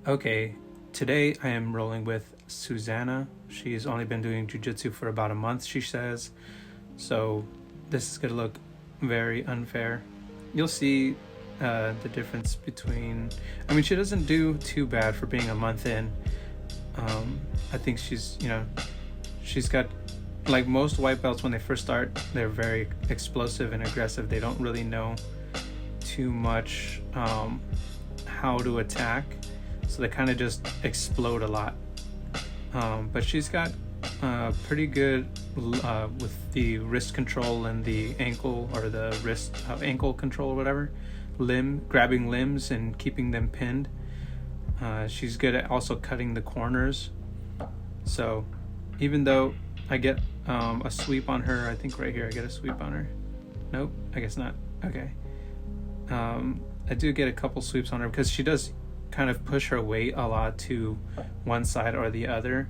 Okay, today I am rolling with Suzanna. She's only been doing Jiu Jitsu for about a month, she says. So this is going to look very unfair. You'll see the difference between... I mean, she doesn't do too bad for being a month in. I think she's got... Like most white belts, when they first start, they're very explosive and aggressive. They don't really know too much how to attack. So they kind of just explode a lot. But she's got pretty good with the wrist control and the ankle, or the wrist ankle control or whatever, grabbing limbs and keeping them pinned. She's good at also cutting the corners. So even though I get a sweep on her, I think right here I get a sweep on her. Nope, I guess not. Okay. I do get a couple sweeps on her because she does kind of push her weight a lot to one side or the other,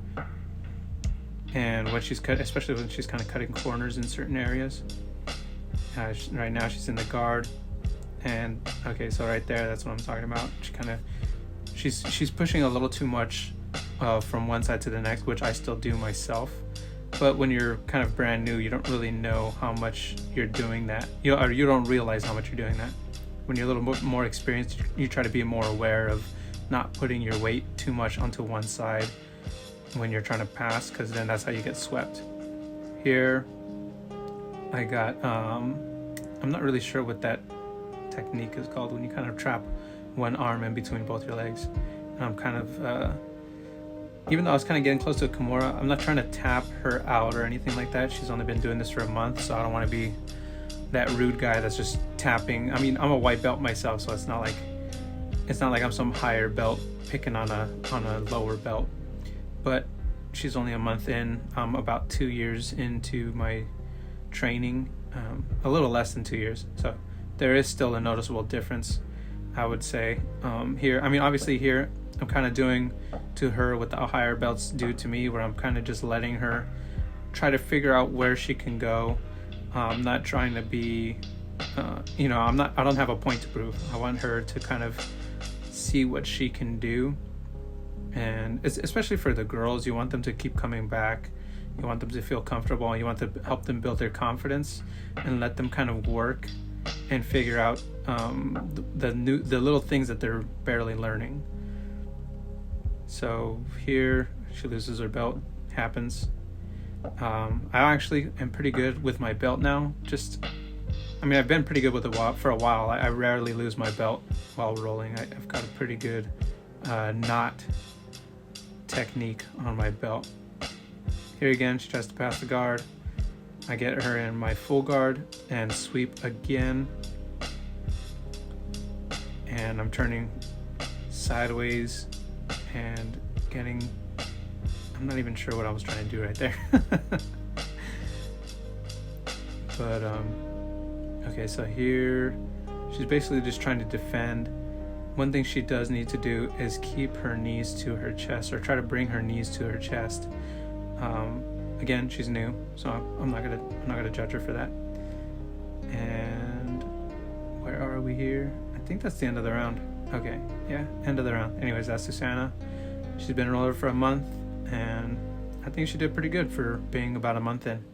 and when she's especially when she's kind of cutting corners in certain areas. Right now she's in the guard, and okay, so right there, that's what I'm talking about. She's pushing a little too much from one side to the next, which I still do myself. But when you're kind of brand new, you don't really know how much you're doing that. You don't realize how much you're doing that. When you're a little more experienced, you try to be more aware of not putting your weight too much onto one side when you're trying to pass, because then that's how you get swept. Here, I got, I'm not really sure what that technique is called, when you kind of trap one arm in between both your legs. And I'm kind of, even though I was kind of getting close to a Kimura, I'm not trying to tap her out or anything like that. She's only been doing this for a month, so I don't want to be that rude guy that's just tapping. I mean, I'm a white belt myself, so it's not like I'm some higher belt picking on a lower belt. But she's only a month in. I'm about 2 years into my training, a little less than 2 years. So there is still a noticeable difference, I would say. Here, I mean, obviously here, I'm kind of doing to her what the higher belts do to me, where I'm kind of just letting her try to figure out where she can go. I'm not trying to be, I don't have a point to prove. I want her to kind of see what she can do. And especially for the girls, you want them to keep coming back. You want them to feel comfortable. You want to help them build their confidence and let them kind of work and figure out the little things that they're barely learning. So here, she loses her belt. Happens. I actually am pretty good with my belt now. I've been pretty good with it for a while. I rarely lose my belt while rolling. I've got a pretty good knot technique on my belt. Here again, she tries to pass the guard. I get her in my full guard and sweep again. And I'm turning sideways and getting... I'm not even sure what I was trying to do right there. But, okay, so here, she's basically just trying to defend. One thing she does need to do is keep her knees to her chest, or try to bring her knees to her chest. Again, she's new, so I'm not gonna judge her for that. And where are we here? I think that's the end of the round. Okay, yeah, end of the round. Anyways, that's Suzanna. She's been a roller for a month, and I think she did pretty good for being about a month in.